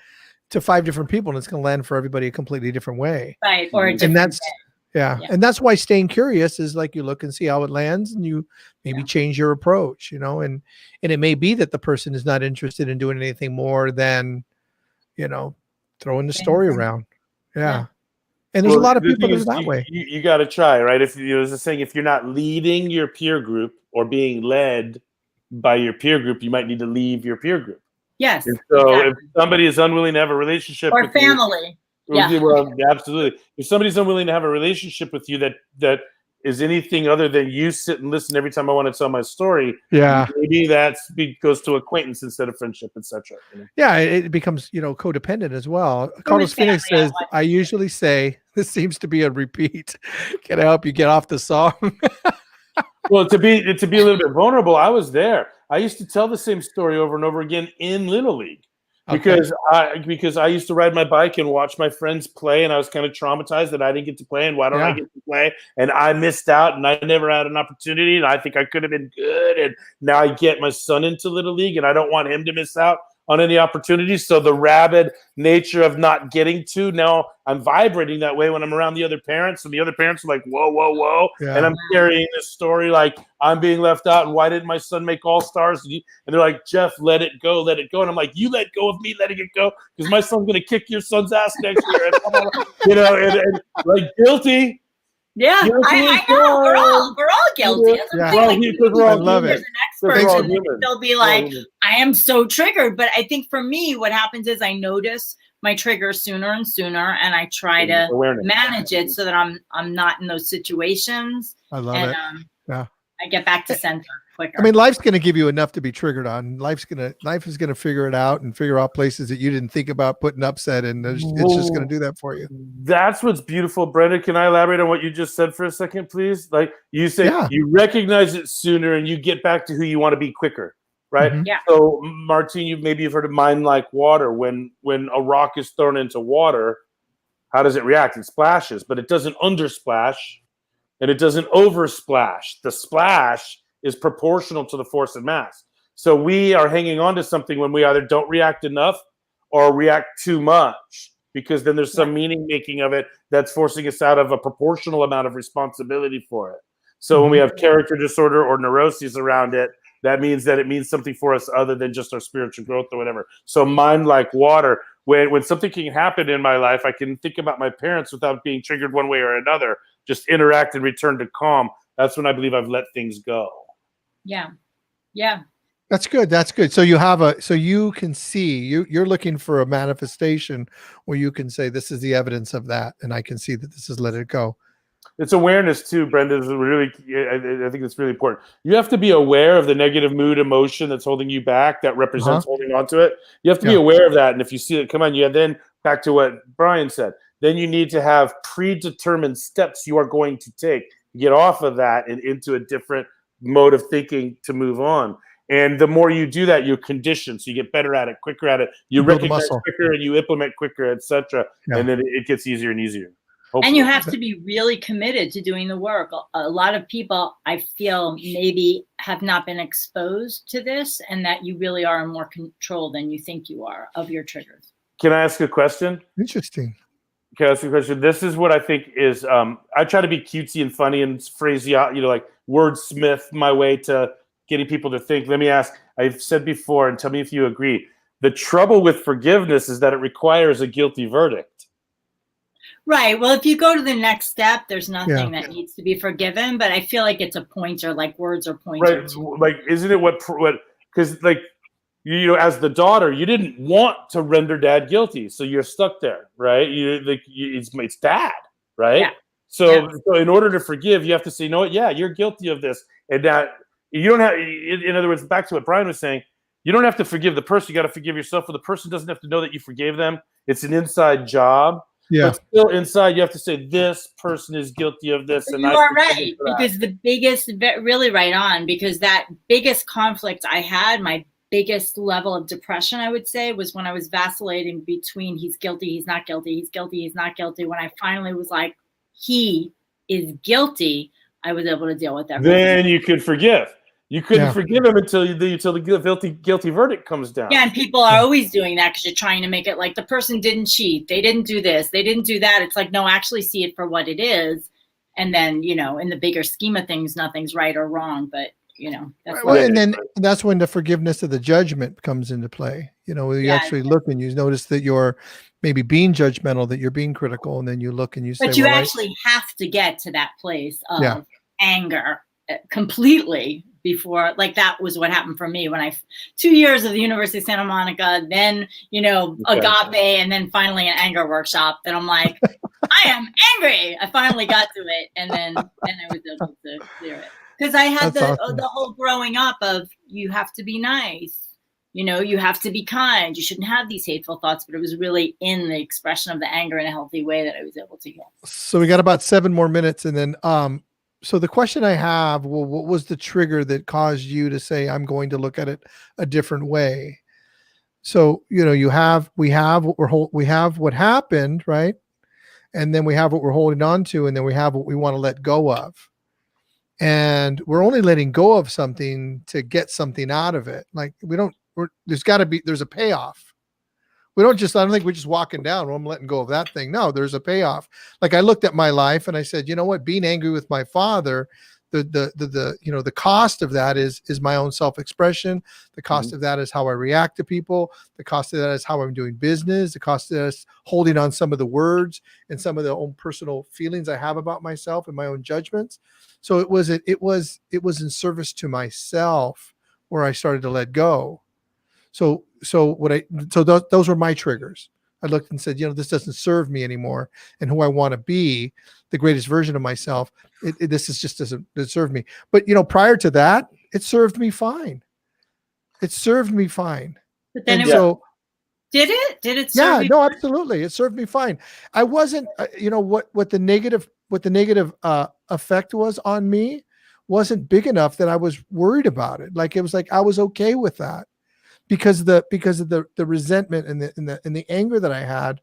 to 5 different people, and it's going to land for everybody a completely different way. Right. Or a different way. And that's why staying curious is like you look and see how it lands, and you maybe change your approach, you know, and it may be that the person is not interested in doing anything more than, you know, throwing the story around. Yeah. And there's a lot of people that are that way. You got to try, right? If there's a saying, if you're not leading your peer group or being led by your peer group, you might need to leave your peer group. Yes. And so if somebody is unwilling to have a relationship or family. Well, absolutely. If somebody's unwilling to have a relationship with you that is anything other than you sit and listen every time I want to tell my story, maybe that goes to acquaintance instead of friendship, etc. You know? Yeah, it becomes, you know, codependent as well. Carlos Phoenix says, I usually say, this seems to be a repeat. Can I help you get off the song? Well, to be a little bit vulnerable, I was there. I used to tell the same story over and over again in Little League. Because I used to ride my bike and watch my friends play, and I was kind of traumatized that I didn't get to play, and why don't I get to play? And I missed out, and I never had an opportunity, and I think I could have been good. And now I get my son into Little League, and I don't want him to miss out on any opportunities. So the rabid nature of not getting to, now I'm vibrating that way when I'm around the other parents, and the other parents are like, whoa, whoa, whoa. Yeah. And I'm carrying this story like I'm being left out, and why didn't my son make All-Stars? And they're like, Jeff, let it go, let it go. And I'm like, you let go of me letting it go, because my son's going to kick your son's ass next year. And, you know, and like guilty. Yeah, I know. We're all guilty. I love it. They'll be like, I am so triggered. But I think for me, what happens is I notice my triggers sooner and sooner, and I try to manage it so that I'm not in those situations. I love And it. Yeah. I get back to center quicker. I mean, life's going to give you enough to be triggered on. Life is going to figure it out and figure out places that you didn't think about putting upset in. It's just going to do that for you. That's what's beautiful. Brenda, can I elaborate on what you just said for a second, please? Like you said, you recognize it sooner and you get back to who you want to be quicker, right? Mm-hmm. Yeah. So, Martine, you've heard of mind like water. When a rock is thrown into water, how does it react? It splashes, but it doesn't undersplash and it doesn't oversplash. The splash is proportional to the force and mass. So we are hanging on to something when we either don't react enough or react too much, because then there's some meaning making of it that's forcing us out of a proportional amount of responsibility for it. So when we have character disorder or neuroses around it, that means that it means something for us other than just our spiritual growth or whatever. So mind like water. When something can happen in my life, I can think about my parents without being triggered one way or another, just interact and return to calm. That's when I believe I've let things go. Yeah. Yeah. That's good. That's good. So you can see, you're looking for a manifestation where you can say, this is the evidence of that. And I can see that this is let it go. It's awareness too, Brenda. Is really, I think it's really important. You have to be aware of the negative mood, emotion that's holding you back, that represents holding on to it. You have to be aware of that. And if you see it, come on, then back to what Brryan said, then you need to have predetermined steps you are going to take to get off of that and into a different mode of thinking to move on. And the more you do that, you're conditioned, so you get better at it, quicker at it. You recognize quicker and you implement quicker, etc. And then it gets easier and easier. Hopefully. And you have to be really committed to doing the work. A lot of people, I feel, maybe have not been exposed to this, and that you really are in more control than you think you are of your triggers. Can I ask a question? Interesting. Can I ask you a question? This is what I think is, I try to be cutesy and funny and phrasey, like wordsmith my way to getting people to think. Let me ask, I've said before, and tell me if you agree. The trouble with forgiveness is that it requires a guilty verdict. Right. Well, if you go to the next step, there's nothing that needs to be forgiven, but I feel like it's a pointer, like words are pointers. Right. Like, isn't it what, because like, as the daughter, you didn't want to render dad guilty. So you're stuck there, right? It's dad, right? Yeah. So in order to forgive, you have to say, you know what? Yeah, you're guilty of this. And that you don't have, in other words, back to what Brryan was saying, you don't have to forgive the person. You got to forgive yourself, or the person doesn't have to know that you forgave them. It's an inside job. Yeah. But still inside, you have to say, this person is guilty of this. And you are right, because the biggest, really right on, because that biggest conflict I had, my biggest level of depression, I would say, was when I was vacillating between he's guilty, he's not guilty, he's guilty, he's not guilty. When I finally was like, he is guilty, I was able to deal with that. Then you could forgive. You couldn't forgive him until the guilty verdict comes down. Yeah, and people are always doing that because you're trying to make it like the person didn't cheat, they didn't do this, they didn't do that. It's like, no, actually see it for what it is. And then, in the bigger scheme of things, nothing's right or wrong. But, that's and then that's when the forgiveness of the judgment comes into play. You actually look and you notice that you're maybe being judgmental, that you're being critical, and then you look and you say, but you actually have to get to that place of anger completely before, like, that was what happened for me when 2 years of the University of Santa Monica, then, agape, and then finally an anger workshop. Then I'm like, I am angry. I finally got to it. And then I was able to clear it. Because I had the whole growing up of, you have to be nice, you have to be kind, you shouldn't have these hateful thoughts, but it was really in the expression of the anger in a healthy way that I was able to heal. So we got about 7 more minutes, and then so the question I have, well, what was the trigger that caused you to say, I'm going to look at it a different way? So, we have what happened, right? And then we have what we're holding on to, and then we have what we want to let go of. And we're only letting go of something to get something out of it. Like, there's a payoff. I don't think we're just walking down, well, I'm letting go of that thing. No, there's a payoff. Like, I looked at my life and I said, you know what, being angry with my father, the cost of that is my own self-expression. The cost of that is how I react to people. The cost of that is how I'm doing business. The cost of that is holding on some of the words and some of the own personal feelings I have about myself and my own judgments. So it was in service to myself where I started to let go. So those were my triggers. I looked and said, this doesn't serve me anymore, and who I want to be, the greatest version of myself. This is just doesn't serve me. But prior to that, it served me fine. It served me fine. But then and so. Did it serve Yeah, you no, fine? absolutely. It served me fine. I wasn't, what the negative effect was on me wasn't big enough that I was worried about it. Like, it was like, I was okay with that because of the resentment and the anger that I had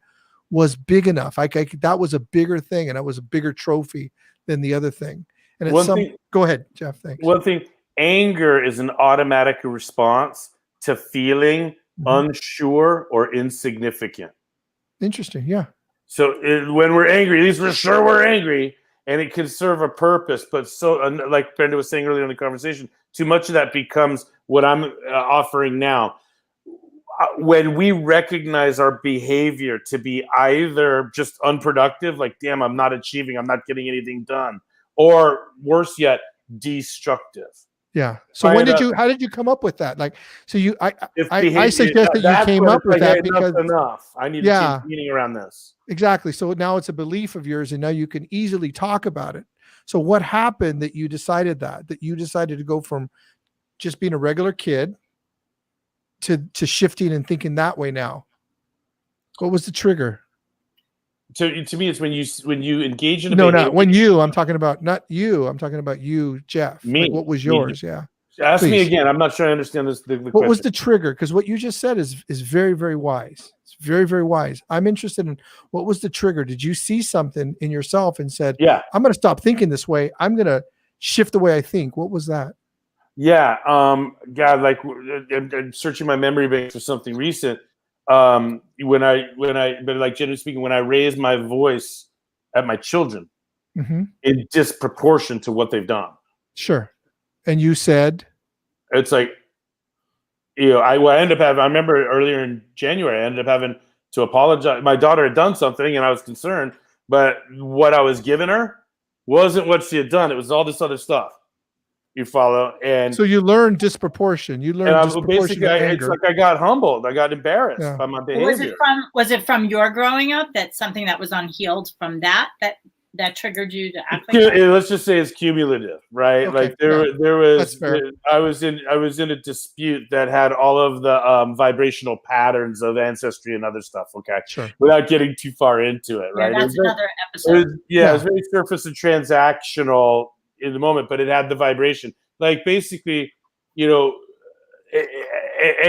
was big enough. That was a bigger thing, and it was a bigger trophy than the other thing. And go ahead, Jeff. Thanks. One thing, anger is an automatic response to feeling unsure or insignificant. Interesting. Yeah. So when we're angry, at least we're sure we're angry, and it can serve a purpose. But like Brenda was saying earlier in the conversation, too much of that becomes what I'm offering now. When we recognize our behavior to be either just unproductive, like, damn, I'm not achieving, I'm not getting anything done, or worse yet, destructive. Yeah. So how did you come up with that? Like, so I suggest that you came up with that because enough. I need to change meaning around this. Exactly. So now it's a belief of yours, and now you can easily talk about it. So what happened that you decided to go from just being a regular kid to shifting and thinking that way now? What was the trigger? To me, it's when you engage in a behavior. Not when you. I'm talking about not you. I'm talking about you, Jeff. Me. Like, what was yours? Yeah. Ask me again. I'm not sure I understand this. What was the trigger? Because what you just said is very, very wise. It's very, very wise. I'm interested in what was the trigger. Did you see something in yourself and said, "Yeah, I'm going to stop thinking this way. I'm going to shift the way I think"? What was that? Yeah. God, like, I'm searching my memory bank for something recent. But like, generally speaking, when I raise my voice at my children in disproportion to what they've done. Sure. And you said, it's like, I ended up having, I remember earlier in January, I ended up having to apologize. My daughter had done something and I was concerned, but what I was giving her wasn't what she had done. It was all this other stuff. You follow? And so you learned disproportion. You learned disproportion. It's like I got humbled. I got embarrassed by my behavior. Was it from your growing up, that something that was unhealed from that triggered you to act like that? Let's just say it's cumulative, right? Okay. Like there was, I was in a dispute that had all of the vibrational patterns of ancestry and other stuff. Okay, sure. Without getting too far into it, right? That's another episode. It was very surface and transactional in the moment, but it had the vibration. Like, basically, and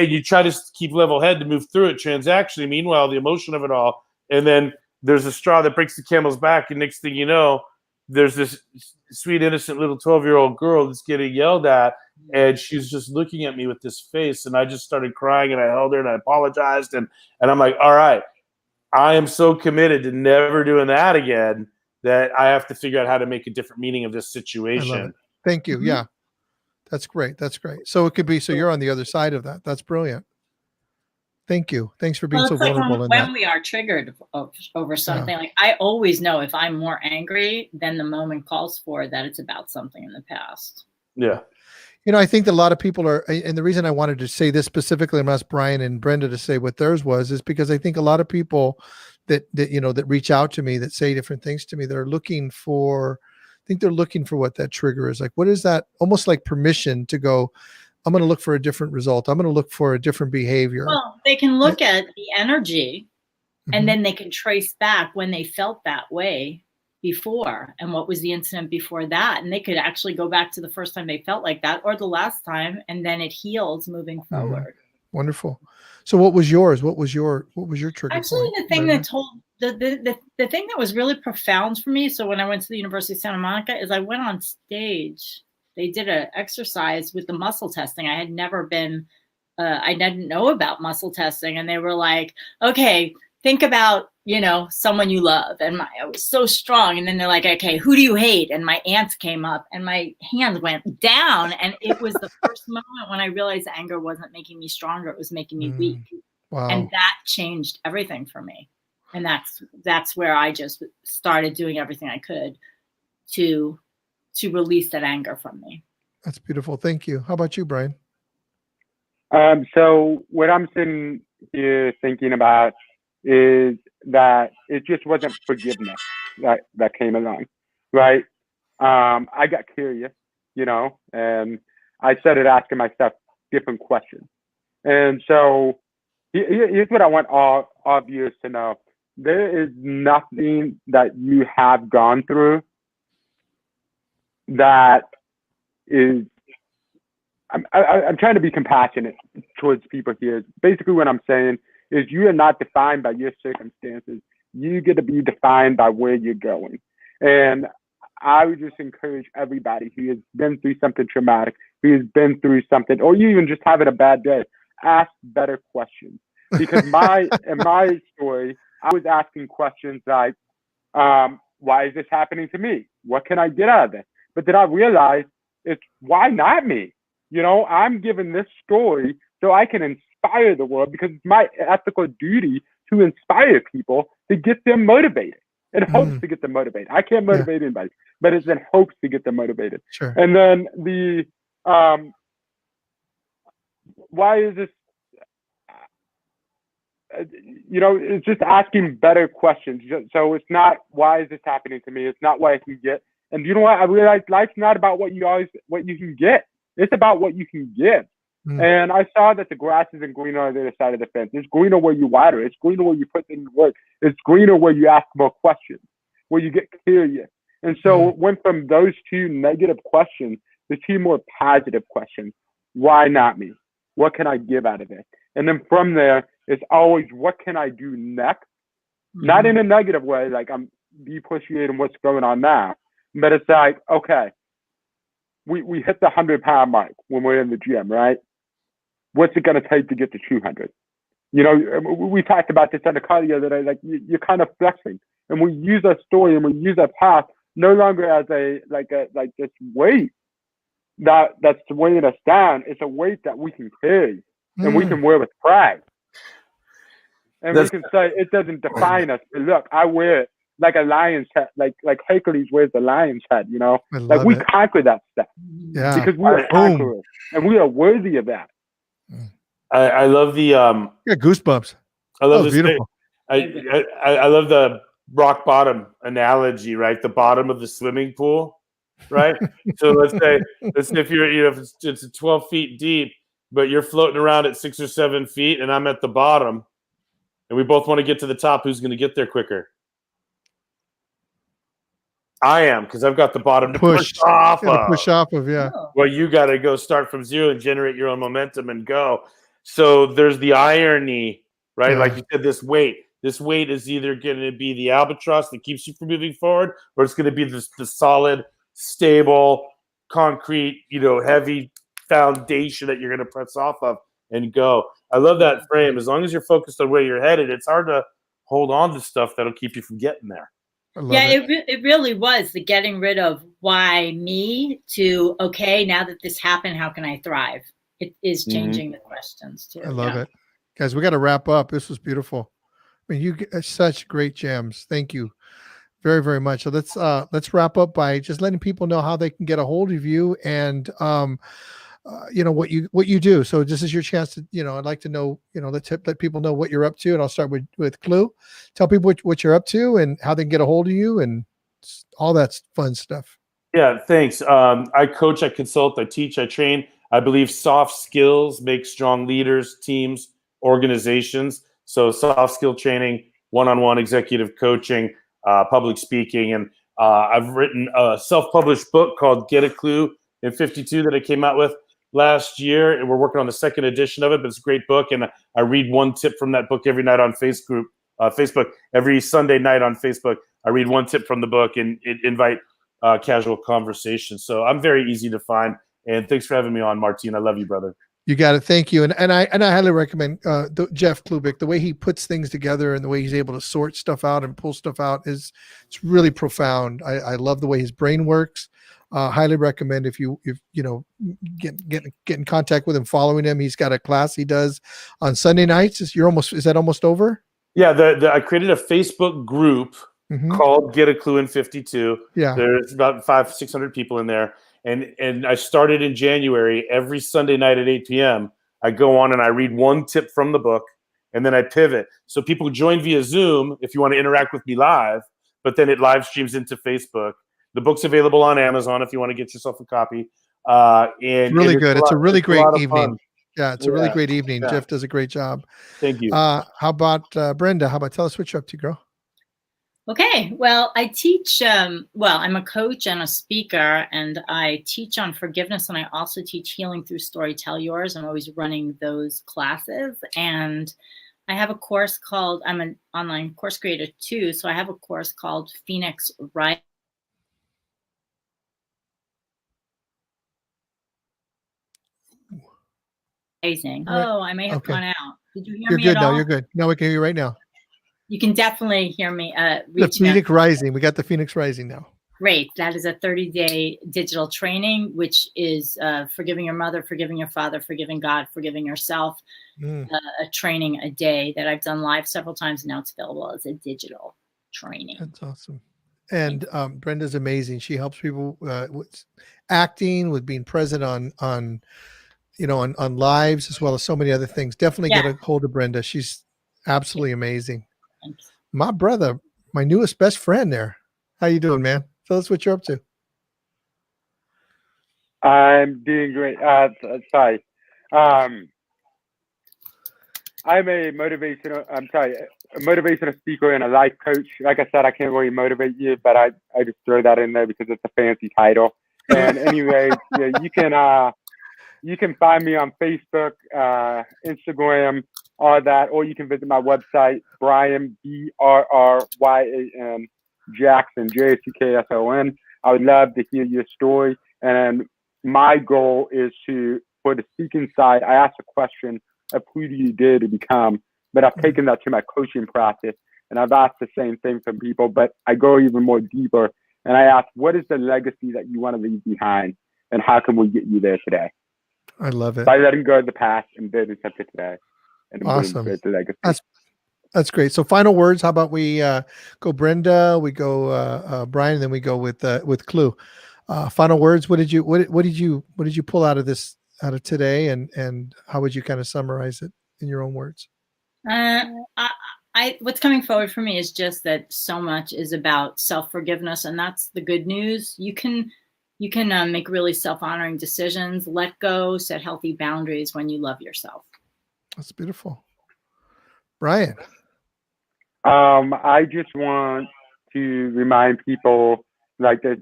you try to keep level head to move through it transactionally. Meanwhile, the emotion of it all, and then there's a straw that breaks the camel's back, and next thing you know, there's this sweet, innocent little 12-year-old girl that's getting yelled at, and she's just looking at me with this face, and I just started crying, and I held her, and I apologized, and I'm like, all right, I am so committed to never doing that again that I have to figure out how to make a different meaning of this situation. I love it. Thank you. Yeah, that's great. That's great. So it could be, so you're on the other side of that. That's brilliant. Thank you. Thanks for being so vulnerable. When we are triggered over something, like, I always know if I'm more angry than the moment calls for, that it's about something in the past. Yeah. I think that a lot of people are, and the reason I wanted to say this specifically, I'm asked Brryan and Brenda to say what theirs was, is because I think a lot of people that reach out to me, that say different things to me, they're looking for what that trigger is. Like, what is that? Almost like permission to go, I'm going to look for a different result. I'm going to look for a different behavior. Well, they can look at the energy and then they can trace back when they felt that way before and what was the incident before that. And they could actually go back to the first time they felt like that or the last time, and then it heals moving forward. Wonderful. So what was yours? What was your trigger? Actually, point, the thing that the thing that was really profound for me. So when I went to the University of Santa Monica, is I went on stage. They did an exercise with the muscle testing. I had never been, I didn't know about muscle testing. And they were like, okay, think about, someone you love. And I was so strong. And then they're like, okay, who do you hate? And my aunts came up and my hands went down. And it was the first moment when I realized anger wasn't making me stronger. It was making me weak. Wow. And that changed everything for me. And that's where I just started doing everything I could to release that anger from me. That's beautiful. Thank you. How about you, Brryan? So what I'm sitting here thinking about is that it just wasn't forgiveness that came along, right? I got curious, and I started asking myself different questions. And so here's what I want all viewers to know. There is nothing that you have gone through that is, I'm trying to be compassionate towards people here. Basically what I'm saying is you are not defined by your circumstances. You get to be defined by where you're going. And I would just encourage everybody who has been through something traumatic, who has been through something, or you even just having a bad day, ask better questions. Because in my story, I was asking questions like, why is this happening to me? What can I get out of this? But then I realized it's why not me? I'm given this story so I can inspire the world, because it's my ethical duty to inspire people to get them motivated. In hopes to get them motivated. I can't motivate anybody, but it's in hopes to get them motivated. Sure. And then the why is this? It's just asking better questions. So it's not why is this happening to me? It's not what I can get. And you know what? I realized life's not about what you can get. It's about what you can give. And I saw that the grass isn't greener on the other side of the fence. It's greener where you water. It's greener where you put in work. It's greener where you ask more questions, where you get curious. And so it went from those two negative questions to two more positive questions. Why not me? What can I give out of it? And then from there, it's always, what can I do next? Not in a negative way, like I'm depreciating what's going on now, but it's like, okay, we hit the 100-pound mark when we're in the gym, right? What's it going to take to get to 200? We talked about this on the call the other day, like you're kind of flexing, and we use our story and we use our path no longer as this weight that's weighing us down. It's a weight that we can carry and we can wear with pride. And we can say it doesn't define us. But look, I wear it like a lion's head, like Hercules wears the lion's head, like we conquer that stuff. Yeah. Because we are conquerors and we are worthy of that. I love the got goosebumps. I love this beautiful. I love the rock bottom analogy, right? The bottom of the swimming pool, right? So let's say if you're if it's 12 feet deep, but you're floating around at 6 or 7 feet, and I'm at the bottom, and we both want to get to the top. Who's going to get there quicker? I am, because I've got the bottom to push off of. Push off of, yeah. Well, you got to go start from zero and generate your own momentum and go. So there's the irony, right? Like you said, this weight is either going to be the albatross that keeps you from moving forward, or it's going to be the solid, stable, concrete, heavy foundation that you're going to press off of and go. I love that frame. As long as you're focused on where you're headed, it's hard to hold on to stuff that'll keep you from getting there. It really was the getting rid of why me to, okay, now that this happened, how can I thrive? It is changing the questions too. I love it. Guys, we got to wrap up. This was beautiful. I mean, you get such great gems. Thank you very, very much. So let's wrap up by just letting people know how they can get a hold of you and what you do. So this is your chance to, I'd like to know, let people know what you're up to. And I'll start with Clue. Tell people what you're up to and how they can get a hold of you and all that fun stuff. Yeah, thanks. I coach, I consult, I teach, I train. I believe soft skills make strong leaders, teams, organizations. So soft skill training, one-on-one executive coaching, public speaking. And I've written a self-published book called Get a Clue in 52 that I came out with last year. And we're working on the second edition of it, but it's a great book. And I read one tip from that book every night on Facebook. Every Sunday night on Facebook, I read one tip from the book and invite casual conversation. So I'm very easy to find. And thanks for having me on, Martin. I love you, brother. You got it. Thank you. And I highly recommend Jeff Klubeck. The way he puts things together and the way he's able to sort stuff out and pull stuff out it's really profound. I love the way his brain works. Highly recommend if you get in contact with him, following him. He's got a class he does on Sunday nights. Is that almost over? Yeah, I created a Facebook group called Get a Clue in 52. Yeah, there's about 500-600 people in there. And I started in January. Every Sunday night at 8 p.m., I go on and I read one tip from the book, and then I pivot. So people join via Zoom if you want to interact with me live, but then it live streams into Facebook. The book's available on Amazon if you want to get yourself a copy. And Really and good. It's a really great lot of evening. fun. Yeah, it's a really Yeah, great evening. yeah. Jeff does a great job. Thank you. How about Brenda? How about tell us what you're up to, girl? Okay, well, I teach, well, I'm a coach and a speaker, and I teach on forgiveness, and I also teach healing through story. Tell yours. I'm always running those classes, and I have a course called, I'm an online course creator too, so I have a course called Phoenix Rising. Oh, I may have gone out. Did you hear You're me good at now. all? You're good. No, we can hear you right now. You can definitely hear me. The Phoenix Rising. We got the Phoenix Rising now. Great. That is a 30-day digital training, which is forgiving your mother, forgiving your father, forgiving God, forgiving yourself. A training a day that I've done live several times. Now it's available as a digital training. That's awesome. And Brenda's amazing. She helps people with acting, with being present on lives, as well as so many other things. Definitely get a hold of Brenda. She's absolutely amazing. Thanks. My brother, my newest best friend there. How you doing, man? Tell us what you're up to. I'm doing great. Sorry. I'm a motivational speaker and a life coach. Like I said, I can't really motivate you, but I just throw that in there because it's a fancy title. And anyway, you can find me on Facebook, Instagram, all that, or you can visit my website, Brryan, BRRYAN Jackson, JACKSON. I would love to hear your story. And my goal is for the speaking side, I ask a question of who do you dare to become, but I've taken that to my coaching practice, and I've asked the same thing from people, but I go even more deeper, and I ask, what is the legacy that you want to leave behind, and how can we get you there today? I love it. By letting go of the past and building something today. And awesome. The legacy. That's great. So final words. How about we go Brenda, we go Brryan, and then we go with Clue. Final words. What did you pull out of this, out of today, and how would you kind of summarize it in your own words? What's coming forward for me is just that so much is about self-forgiveness, and that's the good news. You can make really self-honoring decisions, let go, set healthy boundaries when you love yourself. That's beautiful. Brryan. I just want to remind people there's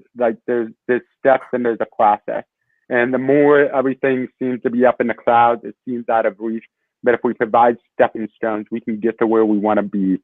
steps and there's a process. And the more everything seems to be up in the clouds, it seems out of reach. But if we provide stepping stones, we can get to where we want to be.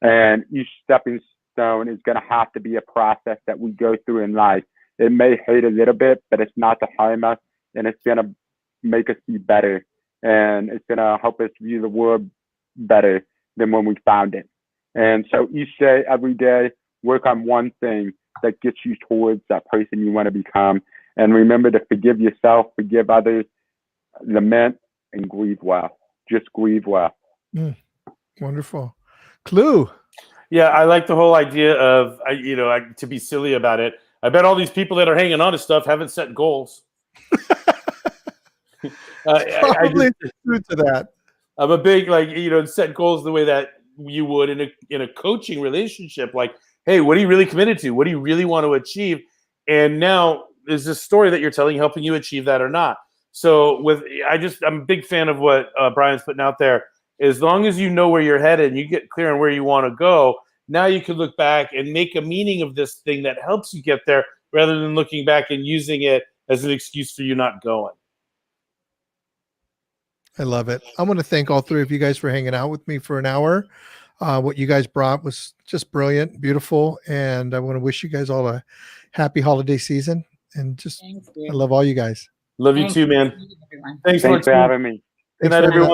And each stepping stone is going to have to be a process that we go through in life. It may hurt a little bit, but it's not to harm us, and it's going to make us be better. And it's going to help us view the world better than when we found it. And so each day, every day, work on one thing that gets you towards that person you want to become. And remember to forgive yourself, forgive others, lament, and grieve well. Just grieve well. Wonderful. Clue. Yeah, I like the whole idea of, to be silly about it. I bet all these people that are hanging on to stuff haven't set goals. Probably true to that. I'm a big, set goals the way that you would in a coaching relationship. Like, hey, what are you really committed to? What do you really want to achieve? And now is this story that you're telling helping you achieve that or not? So I'm a big fan of what Brryan's putting out there. As long as you know where you're headed and you get clear on where you want to go, now you can look back and make a meaning of this thing that helps you get there rather than looking back and using it as an excuse for you not going. I love it. I want to thank all three of you guys for hanging out with me for an hour. What you guys brought was just brilliant, beautiful. And I want to wish you guys all a happy holiday season. And I love all you guys. Love you too, man. Thanks for having me. Good night, everyone.